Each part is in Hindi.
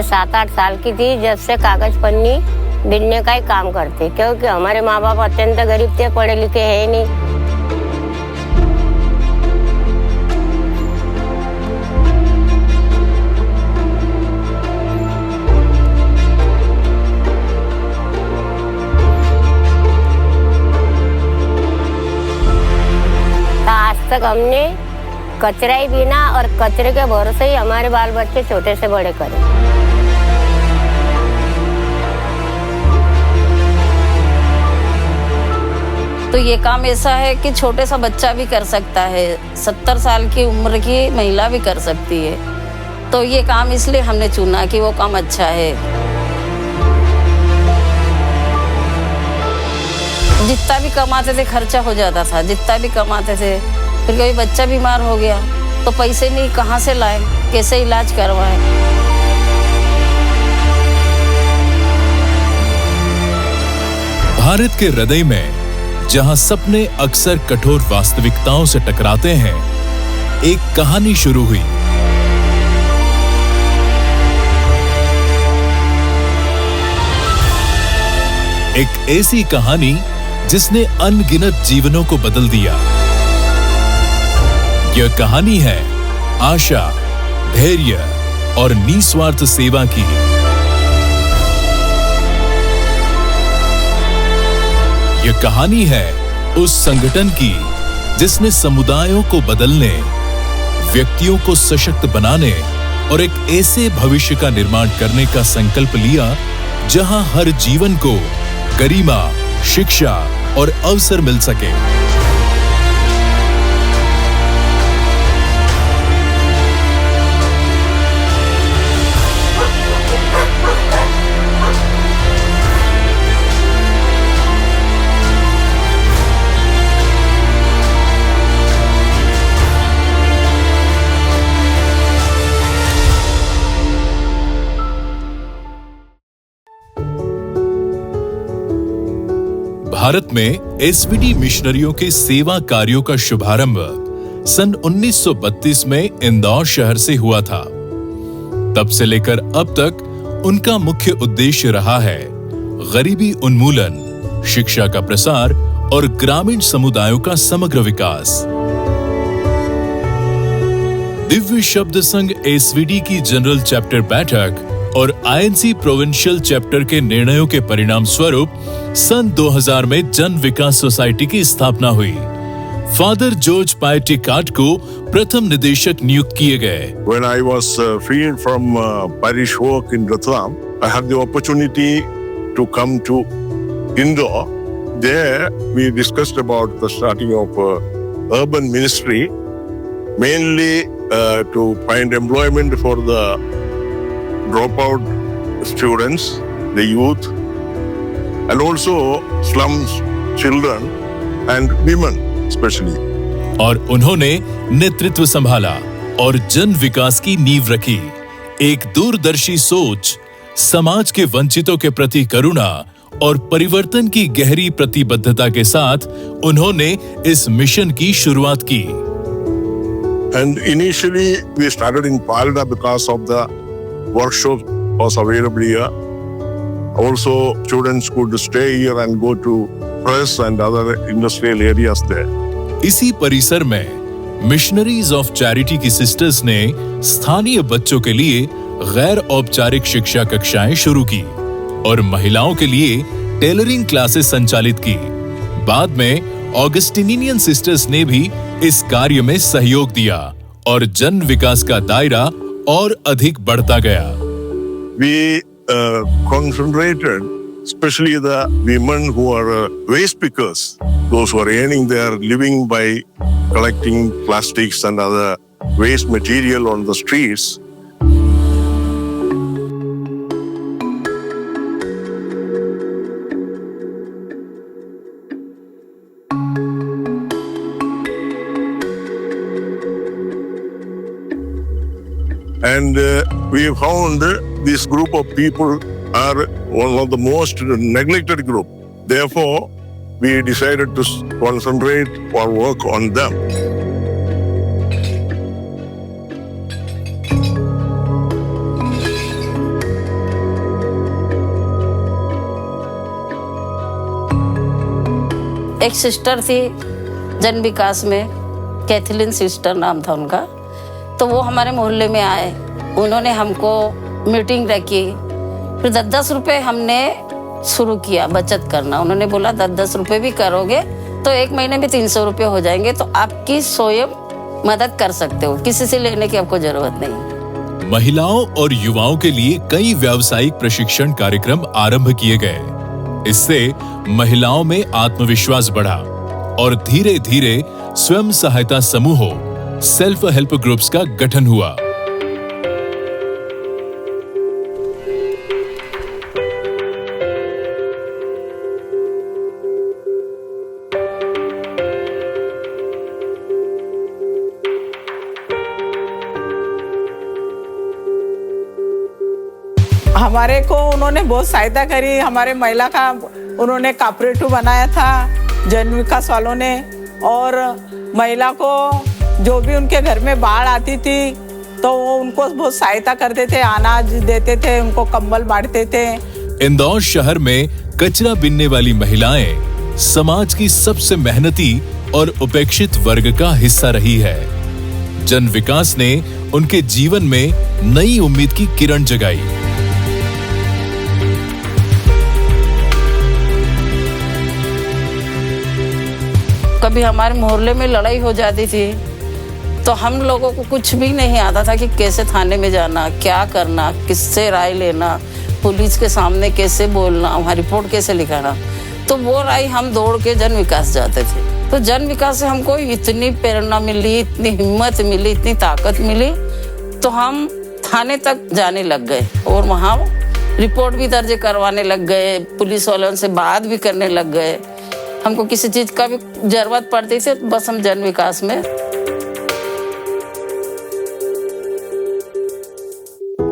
मैं 7-8 साल की थी जब से कागज पन्नी बिनने का ही काम करते, क्योंकि हमारे माँ बाप अत्यंत गरीब थे, पढ़े लिखे है नहीं। आज तक हमने कचरा ही बीना और कचरे के भरोसे ही हमारे बाल बच्चे छोटे से बड़े करे। तो ये काम ऐसा है कि छोटे सा बच्चा भी कर सकता है, 70 साल की उम्र की महिला भी कर सकती है। तो ये काम इसलिए हमने चुना कि वो काम अच्छा है। जितना भी कमाते थे खर्चा हो जाता था, जितना भी कमाते थे। फिर कोई बच्चा बीमार हो गया तो पैसे नहीं, कहाँ से लाए, कैसे इलाज करवाए। भारत के हृदय में जहां सपने अक्सर कठोर वास्तविकताओं से टकराते हैं, एक कहानी शुरू हुई। एक ऐसी कहानी जिसने अनगिनत जीवनों को बदल दिया। यह कहानी है आशा, धैर्य और निस्वार्थ सेवा की। यह कहानी है उस संगठन की जिसने समुदायों को बदलने, व्यक्तियों को सशक्त बनाने और एक ऐसे भविष्य का निर्माण करने का संकल्प लिया जहां हर जीवन को गरिमा, शिक्षा और अवसर मिल सके। भारत में एसवीडी मिशनरियों के सेवा कार्यों का शुभारंभ सन 1932 में इंदौर शहर से हुआ था। तब से लेकर अब तक उनका मुख्य उद्देश्य रहा है गरीबी उन्मूलन, शिक्षा का प्रसार और ग्रामीण समुदायों का समग्र विकास। दिव्य शब्द संघ एसवीडी की जनरल चैप्टर बैठक और आईएनसी प्रोविंशियल चैप्टर के निर्णयों के परिणाम स्वरूप सन 2000 में जन विकास सोसाइटी की स्थापना हुई। फादर जॉर्ज पायटी कार्ट को प्रथम निदेशक नियुक्त किए गए। When I was freed from parish work in Ratlam, I had the opportunity to come to Indore. There we discussed about the starting of urban ministry, mainly to find employment for the dropout students, the youth, and also slums children and women especially. और उन्होंने नेतृत्व संभाला और जन विकास की नींव रखी। एक दूरदर्शी सोच, समाज के वंचितों के प्रति करुणा और परिवर्तन की गहरी प्रतिबद्धता के साथ उन्होंने इस मिशन की शुरुआत की। And initially we started in Palda because of the workshop was available here. Also, students could stay here and go to press and other industrial areas there. इसी परिसर में मिशनरीज ऑफ चैरिटी की सिस्टर्स ने स्थानीय बच्चों के लिए गैर औपचारिक शिक्षा कक्षाएं शुरू की और महिलाओं के लिए टेलरिंग क्लासेस संचालित की। बाद में ऑगस्टिनियन सिस्टर्स ने भी इस कार्य में सहयोग दिया और जन विकास का दायरा और अधिक बढ़ता गया। We concentrated, especially the women who are waste pickers, those who are earning their living by collecting plastics and other waste material on the streets. And we found this group of people are one of the most neglected group. Therefore, we decided to concentrate our work on them. एक सिस्टर थी जन विकास में, कैथलीन सिस्टर नाम था उनका। तो वो हमारे मोहल्ले में आए, उन्होंने हमको मीटिंग रखी। फिर 10-10 रुपये हमने शुरू किया बचत करना। उन्होंने बोला 10-10 रुपये भी करोगे तो 1 महीने में 300 रुपये हो जाएंगे, तो आपकी स्वयं मदद कर सकते हो, किसी से लेने की आपको जरूरत नहीं। महिलाओं और युवाओं के लिए कई व्यावसायिक प्रशिक्षण कार्यक्रम आरंभ किए गए। इससे महिलाओं में आत्मविश्वास बढ़ा और धीरे धीरे स्वयं सहायता समूहों, सेल्फ हेल्प ग्रुप्स का गठन हुआ। हमारे को उन्होंने बहुत सहायता करी। हमारे महिला का उन्होंने कोऑपरेटिव बनाया था जन विकास वालों ने, और महिला को जो भी उनके घर में बाढ़ आती थी तो वो उनको बहुत सहायता करते थे, अनाज देते थे, उनको कंबल बांटते थे। इंदौर शहर में कचरा बीनने वाली महिलाएं समाज की सबसे मेहनती और उपेक्षित वर्ग का हिस्सा रही है। जन विकास ने उनके जीवन में नई उम्मीद की किरण जगाई। कभी हमारे मोहल्ले में लड़ाई हो जाती थी तो हम लोगों को कुछ भी नहीं आता था कि कैसे थाने में जाना, क्या करना, किससे राय लेना, पुलिस के सामने कैसे बोलना, वहाँ रिपोर्ट कैसे लिखाना। तो वो राय हम दौड़ के जन विकास जाते थे। तो जन विकास से हमको इतनी प्रेरणा मिली, इतनी हिम्मत मिली, इतनी ताकत मिली, तो हम थाने तक जाने लग गए और वहाँ रिपोर्ट भी दर्ज करवाने लग गए, पुलिस वालों से बात भी करने लग गए। हमको किसी चीज का भी जरूरत पड़ती थी बस हम जन विकास में।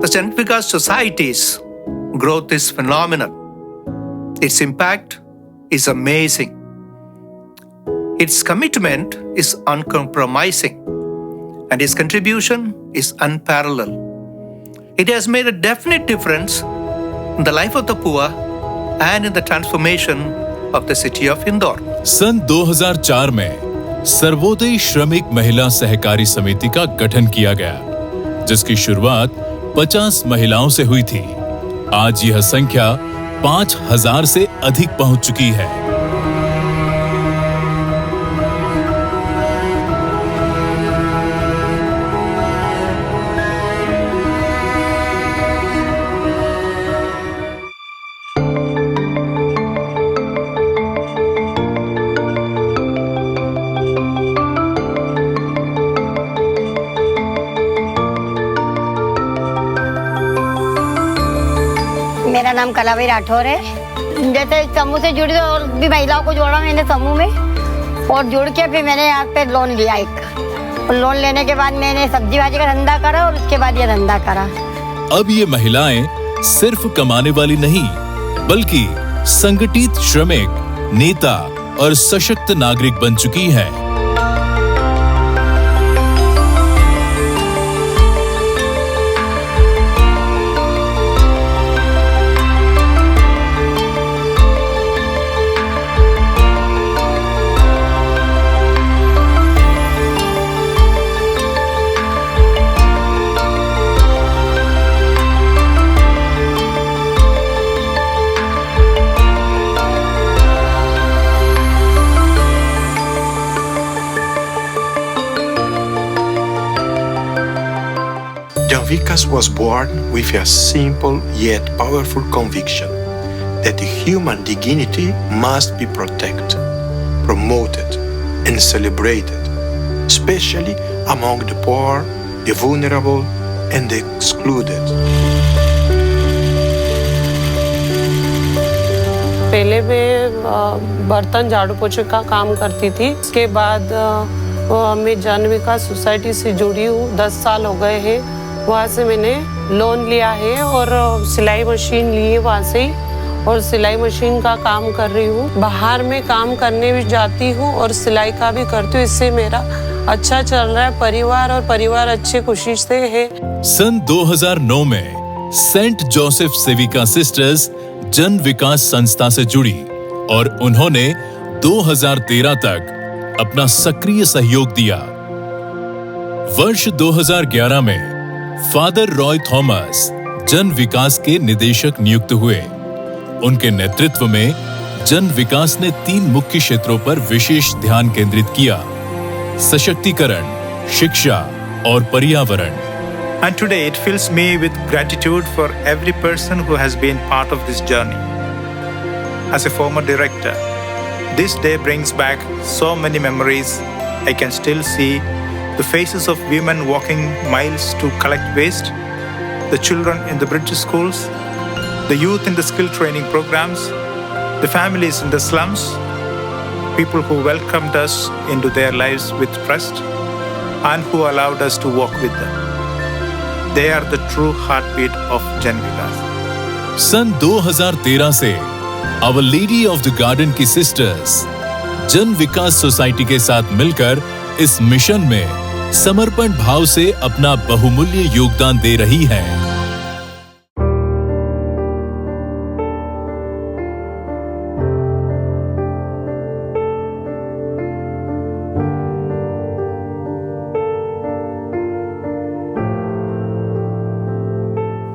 The Jan Vikas Society's growth is phenomenal. Its impact is amazing. Its commitment is uncompromising, and its contribution is unparalleled. It has made a definite difference in the life of the poor and in the transformation of the city of Indore. सन 2004 में सर्वोदय श्रमिक महिला सहकारी समिति का गठन किया गया, जिसकी शुरुआत 50 महिलाओं से हुई थी। आज यह संख्या 5000 से अधिक पहुंच चुकी है। मेरा नाम कलाबाई राठौर है। जैसे समूह से जुड़ी और भी महिलाओं को जोड़ा मैंने समूह में, और जुड़ के फिर मैंने यहाँ पे लोन लिया एक। और लोन लेने के बाद मैंने सब्जी भाजी का धंधा करा और उसके बाद ये धंधा करा। अब ये महिलाएं सिर्फ कमाने वाली नहीं, बल्कि संगठित श्रमिक, नेता और सशक्त नागरिक बन चुकी हैं। Jan Vikas was born with a simple yet powerful conviction that human dignity must be protected, promoted, and celebrated, especially among the poor, the vulnerable, and the excluded. पहले मैं बर्तन झाड़ू पोछे का काम करती थी। उसके बाद मैं जन विकास सोसाइटी से जुड़ी हूँ, 10 साल हो गए हैं। वहाँ से मैंने लोन लिया है और सिलाई मशीन ली है वहाँ से ही, और सिलाई मशीन का काम कर रही हूँ। बाहर में काम करने भी जाती हूँ और सिलाई का भी करती हूँ। इससे मेरा अच्छा चल रहा है परिवार अच्छे खुशी से है। सन 2009 में सेंट जोसेफ सेविका सिस्टर्स जन विकास संस्था से जुड़ी और उन्होंने 2013 तक अपना सक्रिय सहयोग दिया। वर्ष 2011 में फादर रॉय थॉमस जन विकास के निदेशक नियुक्त हुए। उनके नेतृत्व में जन विकास ने 3 मुख्य क्षेत्रों पर विशेष ध्यान केंद्रित किया: सशक्तिकरण, शिक्षा और पर्यावरण। And today it fills me with gratitude for every person who has been part of this journey. As a former director, this day brings back so many memories. I can still see the faces of women walking miles to collect waste, the children in the bridge schools, the youth in the skill training programs, the families in the slums, people who welcomed us into their lives with trust and who allowed us to walk with them. They are the true heartbeat of Jan Vikas. सन 2013 से our lady of the garden की सिस्टर्स जन विकास सोसाइटी के साथ मिलकर इस मिशन में समर्पण भाव से अपना बहुमूल्य योगदान दे रही हैं।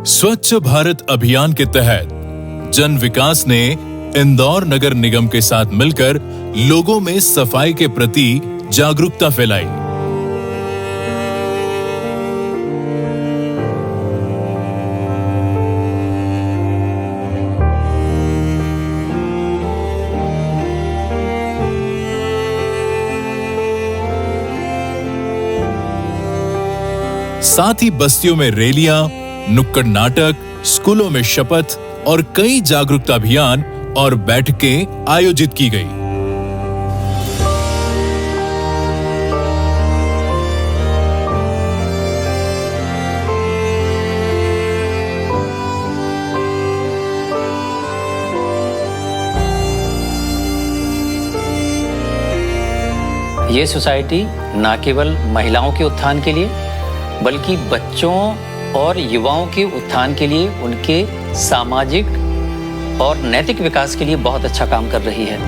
स्वच्छ भारत अभियान के तहत जन विकास ने इंदौर नगर निगम के साथ मिलकर लोगों में सफाई के प्रति जागरूकता फैलाई। साथ ही बस्तियों में रैलियां, नुक्कड़ नाटक, स्कूलों में शपथ और कई जागरूकता अभियान और बैठकें आयोजित की गई। ये सोसाइटी न केवल महिलाओं के उत्थान के लिए बल्कि बच्चों और युवाओं के उत्थान के लिए, उनके सामाजिक और नैतिक विकास के लिए बहुत अच्छा काम कर रही है।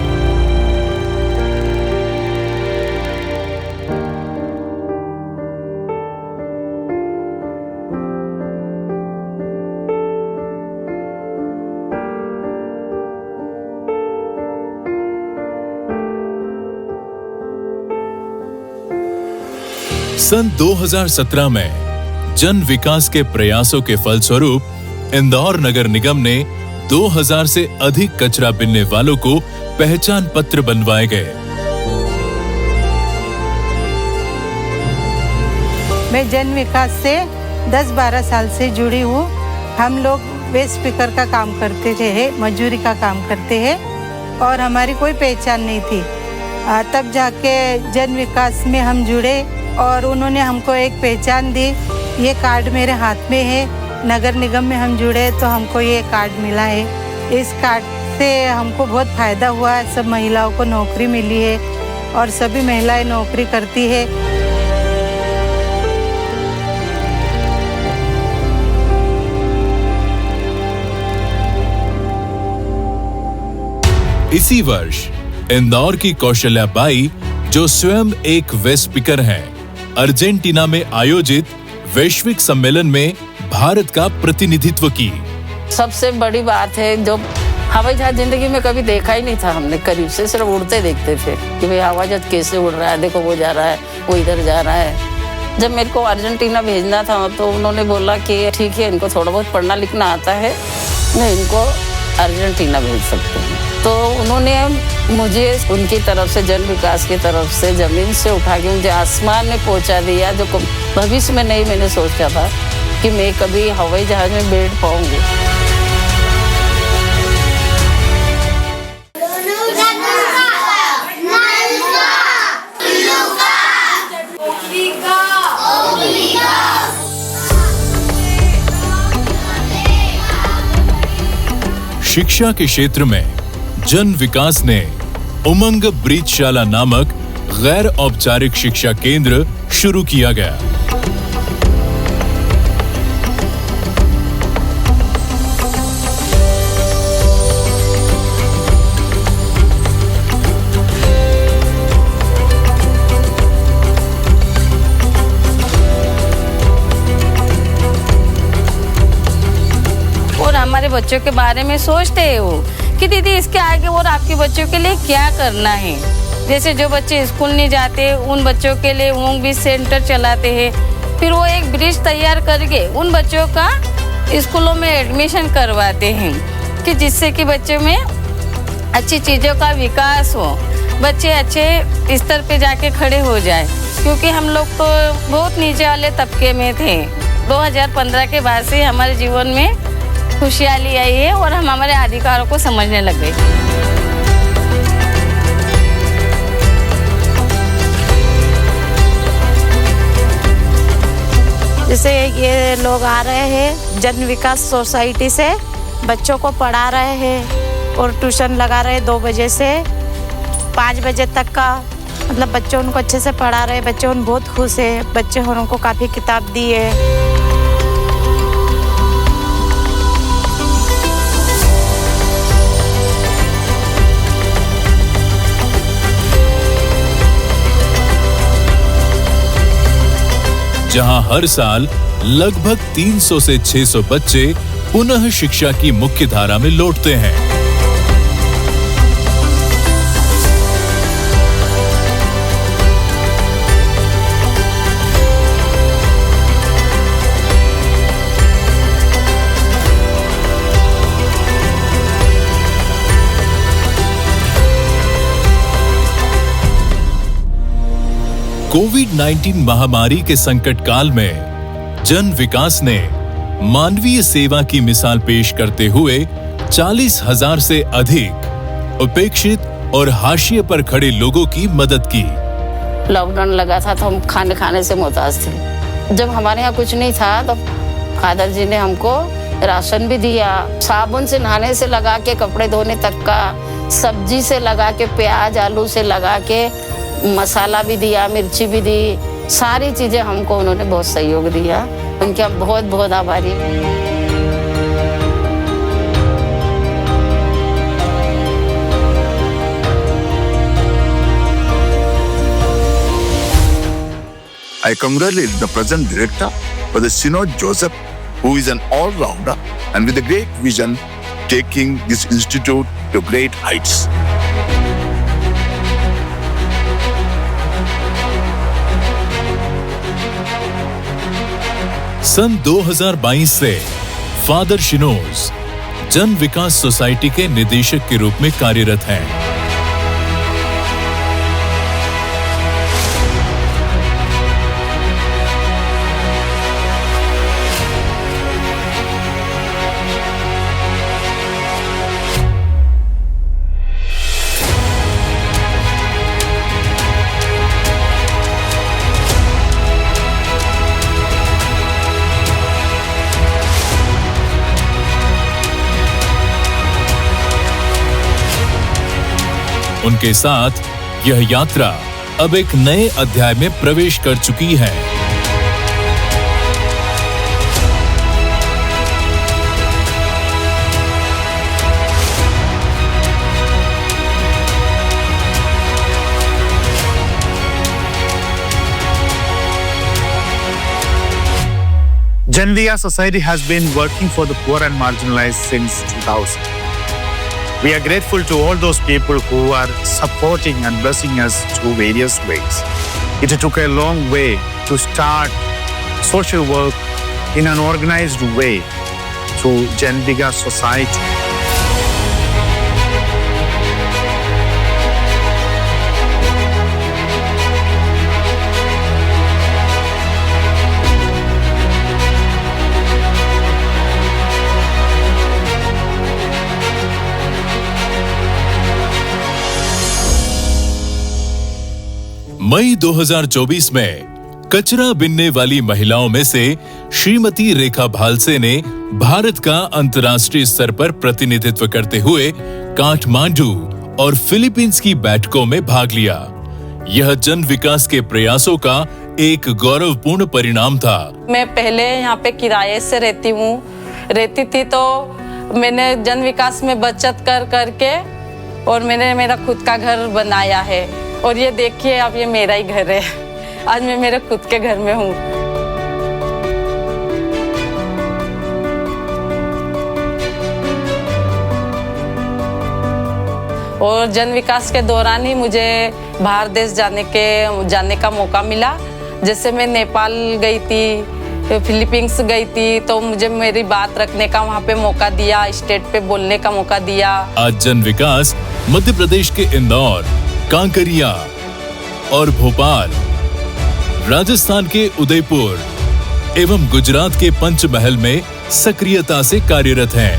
सन 2017 में जन विकास के प्रयासों के फलस्वरूप इंदौर नगर निगम ने 2000 से अधिक कचरा बीनने वालों को पहचान पत्र बनवाए गए। मैं जन विकास से 10-12 साल से जुड़ी हूँ। हम लोग वेस्ट पिकर का काम करते थे, मजदूरी का काम करते हैं और हमारी कोई पहचान नहीं थी। तब जाके जन विकास में हम जुड़े और उन्होंने हमको एक पहचान दी। ये कार्ड मेरे हाथ में है। नगर निगम में हम जुड़े तो हमको ये कार्ड मिला है। इस कार्ड से हमको बहुत फ़ायदा हुआ है। सब महिलाओं को नौकरी मिली है और सभी महिलाएं नौकरी करती है। इसी वर्ष इंदौर की कौशल्या बाई, जो स्वयं एक वेस्ट स्पीकर हैं, अर्जेंटीना में आयोजित वैश्विक सम्मेलन में भारत का प्रतिनिधित्व की। सबसे बड़ी बात है, जो हवाई जहाज जिंदगी में कभी देखा ही नहीं था हमने, करीब से सिर्फ उड़ते देखते थे कि भाई हवाई जहाज कैसे उड़ रहा है, देखो वो जा रहा है, वो इधर जा रहा है। जब मेरे को अर्जेंटीना भेजना था तो उन्होंने बोला कि ठीक है, इनको थोड़ा बहुत पढ़ना लिखना आता है, मैं इनको अर्जेंटीना भेज सकती हूँ। तो उन्होंने मुझे उनकी तरफ से, जन विकास की तरफ से, ज़मीन से उठा के मुझे आसमान में पहुंचा दिया, जो भविष्य में नहीं मैंने सोचा था कि मैं कभी हवाई जहाज में बैठ पाऊंगी। शिक्षा के क्षेत्र में जन विकास ने उमंग ब्रीजशाला नामक गैर औपचारिक शिक्षा केंद्र शुरू किया गया। बच्चों के बारे में सोचते हैं वो कि दीदी इसके आगे और आपके बच्चों के लिए क्या करना है। जैसे जो बच्चे स्कूल नहीं जाते उन बच्चों के लिए होम बीज सेंटर चलाते हैं। फिर वो एक ब्रिज तैयार करके उन बच्चों का स्कूलों में एडमिशन करवाते हैं कि जिससे कि बच्चों में अच्छी चीज़ों का विकास हो, बच्चे अच्छे स्तर पे जाके खड़े हो जाए। क्योंकि हम लोग तो बहुत नीचे वाले तबके में थे। 2015 के बाद से हमारे जीवन में खुशहाली आई है और हम हमारे अधिकारों को समझने लग गए। जैसे ये लोग आ रहे हैं जन विकास सोसाइटी से, बच्चों को पढ़ा रहे हैं और ट्यूशन लगा रहे हैं 2 बजे से 5 बजे तक का। मतलब बच्चे उनको अच्छे से पढ़ा रहे हैं, बच्चे उन बहुत खुश है। बच्चे उनको काफ़ी किताब दी है। जहां हर साल लगभग 300 से 600 बच्चे पुनः शिक्षा की मुख्य धारा में लौटते हैं। कोविड-19 महामारी के संकट काल में जन विकास ने मानवीय सेवा की मिसाल पेश करते हुए 40,000 से अधिक उपेक्षित और हाशिए पर खड़े लोगों की मदद की। लॉकडाउन लगा था तो हम खाने से मोहताज थे। जब हमारे यहाँ कुछ नहीं था तो फादर जी ने हमको राशन भी दिया, साबुन से नहाने से लगा के कपड़े धोने तक का, सब्जी से लगा के, प्याज आलू से लगा के, मसाला भी दिया, मिर्ची भी दी, सारी चीजें हमको उन्होंने बहुत सहयोग दिया। उनके हम बहुत बहुत आभारी हैं। I congratulate the present director, Brother Sinod Joseph, who is an all-rounder and with a great vision, taking this institute to great heights. सन 2022 से फादर शिनोज जन विकास सोसाइटी के निदेशक के रूप में कार्यरत हैं। उनके साथ यह यात्रा अब एक नए अध्याय में प्रवेश कर चुकी है। Janviya Society has been working for the poor and marginalized since 2000. We are grateful to all those people who are supporting and blessing us through various ways. It took a long way to start social work in an organized way through Janviya Society. मई 2024 में कचरा बिनने वाली महिलाओं में से श्रीमती रेखा भालसे ने भारत का अंतर्राष्ट्रीय स्तर पर प्रतिनिधित्व करते हुए काठमांडू और फिलीपींस की बैठकों में भाग लिया। यह जन विकास के प्रयासों का एक गौरवपूर्ण परिणाम था। मैं पहले यहाँ पे किराए से रहती थी तो मैंने जन विकास में बचत कर करके और मैंने मेरा खुद का घर बनाया है। और ये देखिए अब ये मेरा ही घर है। आज मैं मेरे खुद के घर में हूँ। और जन विकास के दौरान ही मुझे बाहर देश जाने का मौका मिला। जैसे मैं नेपाल गई थी, फिलीपींस गई थी, तो मुझे मेरी बात रखने का वहाँ पे मौका दिया, स्टेज पे बोलने का मौका दिया। आज जन विकास मध्य प्रदेश के इंदौर, कांकरिया और भोपाल, राजस्थान के उदयपुर एवं गुजरात के पंचमहल में सक्रियता से कार्यरत है।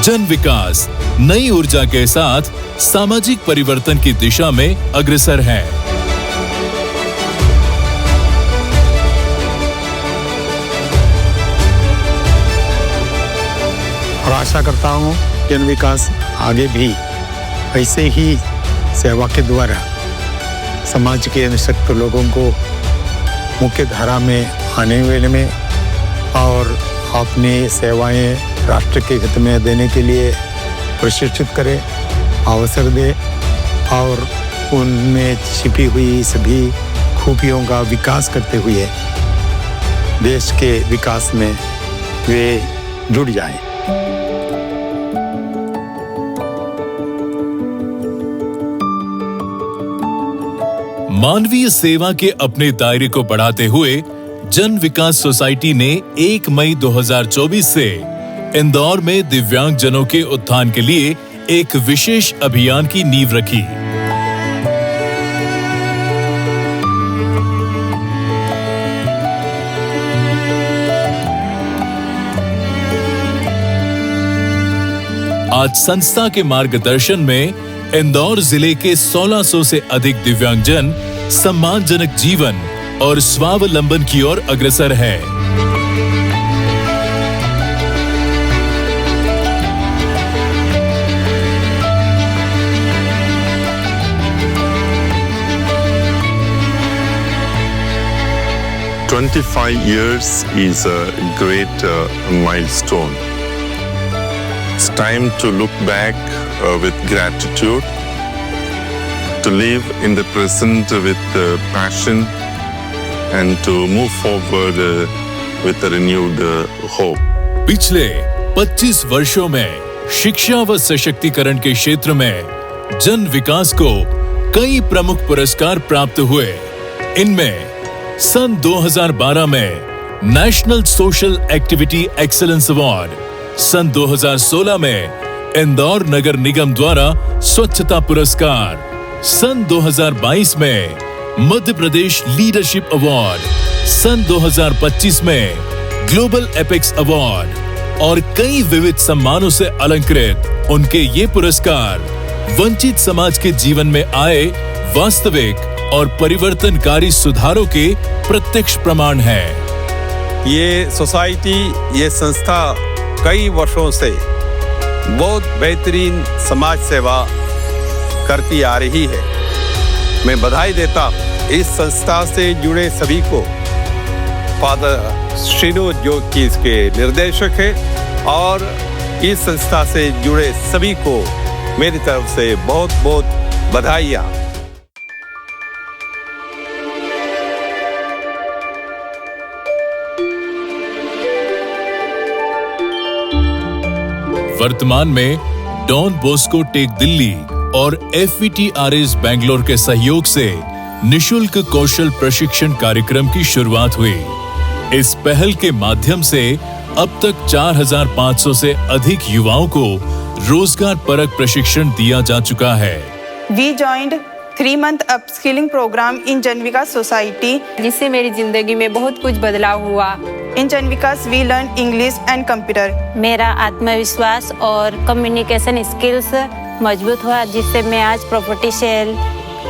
जन विकास नई ऊर्जा के साथ सामाजिक परिवर्तन की दिशा में अग्रसर है। और आशा करता हूँ जन विकास आगे भी ऐसे ही सेवा के द्वारा समाज के निःशक्त लोगों को मुख्य धारा में आने वाले में और अपनी सेवाएं राष्ट्र के हित में देने के लिए प्रशिक्षित करे, अवसर दे और उनमें छिपी हुई सभी खूबियों का विकास करते हुए देश के विकास में वे जुड़ जाएं। मानवीय सेवा के अपने दायरे को बढ़ाते हुए जन विकास सोसाइटी ने 1 मई 2024 से इंदौर में दिव्यांग जनों के उत्थान के लिए एक विशेष अभियान की नींव रखी। आज संस्था के मार्गदर्शन में इंदौर जिले के 1600 से अधिक दिव्यांगजन सम्मानजनक जीवन और स्वावलंबन की ओर अग्रसर है। "25 years is a great milestone. It's time to look back with gratitude, to live in the present with passion, and to move forward with a renewed hope." पिछले 25 वर्षों में शिक्षा व सशक्तिकरण के क्षेत्र में जन विकास को कई प्रमुख पुरस्कार प्राप्त हुए। इनमें सन 2012 में national social activity excellence award, सन 2016 में इंदौर नगर निगम द्वारा स्वच्छता पुरस्कार, सन 2022 में मध्य प्रदेश लीडरशिप अवार्ड, सन 2025 में ग्लोबल एपेक्स अवार्ड और कई विविध सम्मानों से अलंकृत उनके ये पुरस्कार वंचित समाज के जीवन में आए वास्तविक और परिवर्तनकारी सुधारों के प्रत्यक्ष प्रमाण है। ये सोसाइटी, ये संस्था कई वर्षों से बहुत बेहतरीन समाज सेवा करती आ रही है। मैं बधाई देता इस संस्था से जुड़े सभी को। फादर श्रीनो जो कि इसके निर्देशक है, और इस संस्था से जुड़े सभी को मेरी तरफ से बहुत बहुत बधाइयाँ। वर्तमान में डॉन बॉस्को टेक दिल्ली और FVTRS बेंगलोर के सहयोग से निशुल्क कौशल प्रशिक्षण कार्यक्रम की शुरुआत हुई। इस पहल के माध्यम से अब तक 4500 से अधिक युवाओं को रोजगार परक प्रशिक्षण दिया जा चुका है। We joined 3-month upskilling program in जन विकास सोसाइटी, जिससे मेरी जिंदगी में बहुत कुछ बदलाव हुआ। In Jan Vikas we learn English and computer. मेरा आत्मविश्वास और कम्युनिकेशन स्किल्स मजबूत हुआ, जिससे मैं आज प्रॉपर्टी सेल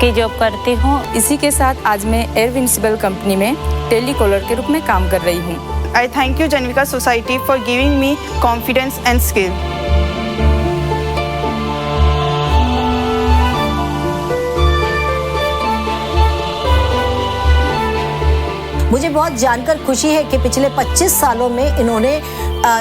की जॉब करती हूँ। इसी के साथ आज मैं एयरविंसिबल कंपनी में टेलीकॉलर के रूप में काम कर रही हूँ। आई thank you Jan Vikas Society for giving me confidence and skill. मुझे बहुत जानकर खुशी है कि पिछले 25 सालों में इन्होंने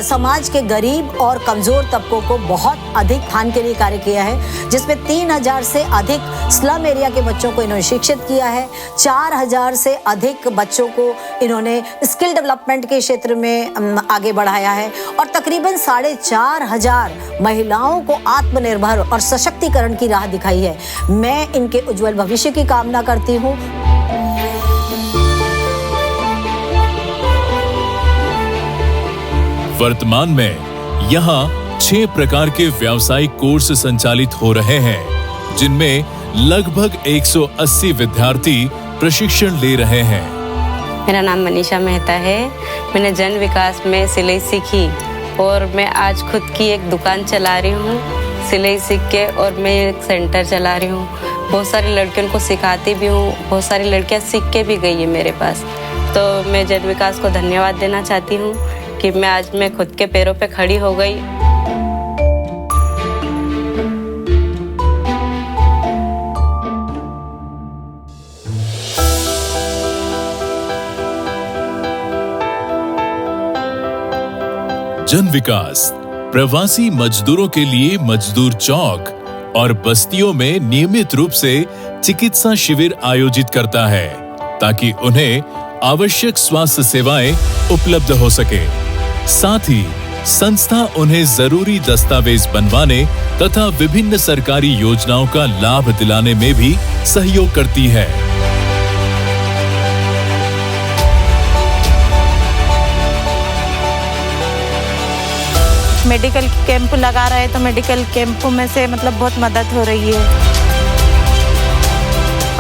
समाज के गरीब और कमज़ोर तबकों को बहुत अधिक उत्थान के लिए कार्य किया है, जिसमें 3000 से अधिक स्लम एरिया के बच्चों को इन्होंने शिक्षित किया है। 4000 से अधिक बच्चों को इन्होंने स्किल डेवलपमेंट के क्षेत्र में आगे बढ़ाया है और तकरीबन 4500 महिलाओं को आत्मनिर्भर और सशक्तिकरण की राह दिखाई है। मैं इनके उज्जवल भविष्य की कामना करती हूँ। वर्तमान में यहाँ 6 प्रकार के व्यावसायिक कोर्स संचालित हो रहे हैं, जिनमें लगभग 180 विद्यार्थी प्रशिक्षण ले रहे हैं। मेरा नाम मनीषा मेहता है। मैंने जन विकास में सिलाई सीखी और मैं आज खुद की एक दुकान चला रही हूँ सिलाई सीख के, और मैं एक सेंटर चला रही हूँ। बहुत सारी लड़कियों को सिखाती भी हूँ, बहुत सारी लड़कियाँ सीख के भी गई है मेरे पास। तो मैं जन विकास को धन्यवाद देना चाहती हूँ कि मैं खुद के पैरों पे खड़ी हो गई। जन विकास प्रवासी मजदूरों के लिए मजदूर चौक और बस्तियों में नियमित रूप से चिकित्सा शिविर आयोजित करता है, ताकि उन्हें आवश्यक स्वास्थ्य सेवाएं उपलब्ध हो सके। साथ ही संस्था उन्हें जरूरी दस्तावेज बनवाने तथा विभिन्न सरकारी योजनाओं का लाभ दिलाने में भी सहयोग करती है। मेडिकल कैंप लगा रहे हैं तो मेडिकल कैंप में से बहुत मदद हो रही है।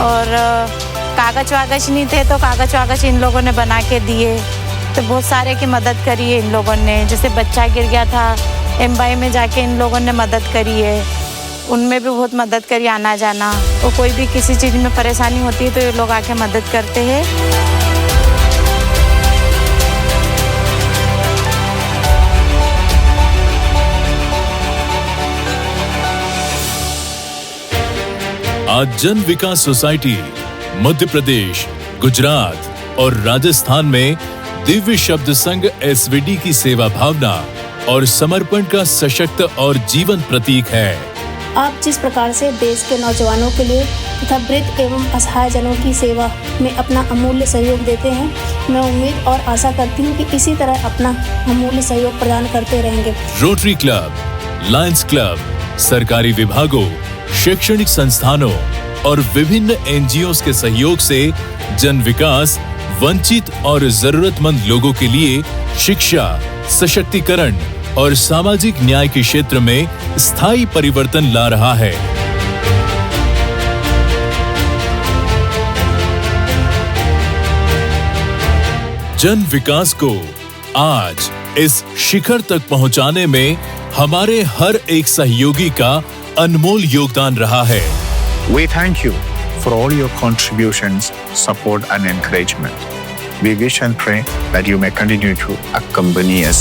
और कागज वागज नहीं थे तो कागज वागज इन लोगों ने बना के दिए, तो बहुत सारे की मदद करी है इन लोगों ने। जैसे बच्चा गिर गया था एमबाई में जाके इन लोगों ने मदद करी है, उनमें भी बहुत मदद करी आना जाना। और कोई भी किसी चीज़ में परेशानी होती है तो ये लोग आके मदद करते हैं। आज जन विकास सोसाइटी मध्य प्रदेश, गुजरात और राजस्थान में दिव्य शब्द संघ एसवीडी की सेवा भावना और समर्पण का सशक्त और जीवंत प्रतीक है। आप जिस प्रकार से देश के नौजवानों के लिए तथा वृद्ध एवं असहाय जनों की सेवा में अपना अमूल्य सहयोग देते हैं, मैं उम्मीद और आशा करती हूँ कि इसी तरह अपना अमूल्य सहयोग प्रदान करते रहेंगे। रोटरी क्लब, लायंस क्लब, सरकारी विभागों, शैक्षणिक संस्थानों और विभिन्न एनजीओ के सहयोग से जन विकास वंचित और जरूरतमंद लोगों के लिए शिक्षा, सशक्तिकरण और सामाजिक न्याय के क्षेत्र में स्थायी परिवर्तन ला रहा है। जन विकास को आज इस शिखर तक पहुंचाने में हमारे हर एक सहयोगी का अनमोल योगदान रहा है। We thank you for all your contributions, support and encouragement. We wish and pray that you may continue to accompany us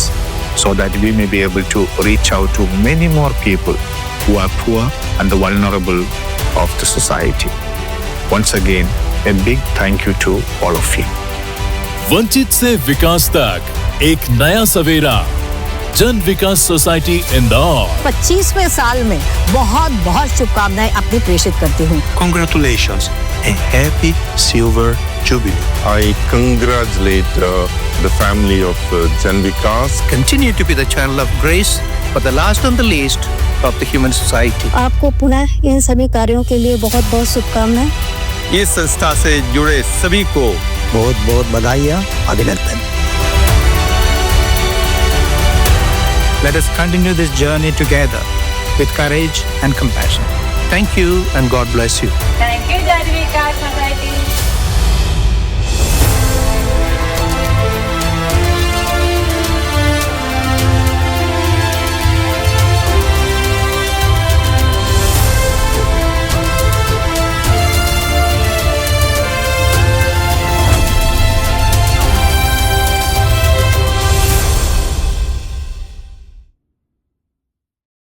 so that we may be able to reach out to many more people who are poor and the vulnerable of the society. Once again, a big thank you to all of you. वंचित से विकास तक एक नया सवेरा। जन विकास सोसाइटी इंदौर 25वें साल में बहुत बहुत शुभकामनाएं अपनी प्रेषित करती हूँ। Congratulations and happy silver jubilee. I congratulate the family of Jan Vikas. Continue to be the channel of grace for the last and the least of the human society. आपको पुनः इन सभी कार्यों के लिए बहुत बहुत शुभकामनाएं। इस संस्था से जुड़े सभी को बहुत बहुत बधाई, अभिनंदन। Let us continue this journey together with courage and compassion. Thank you and God bless you. Thank you, Jan Vikas Society.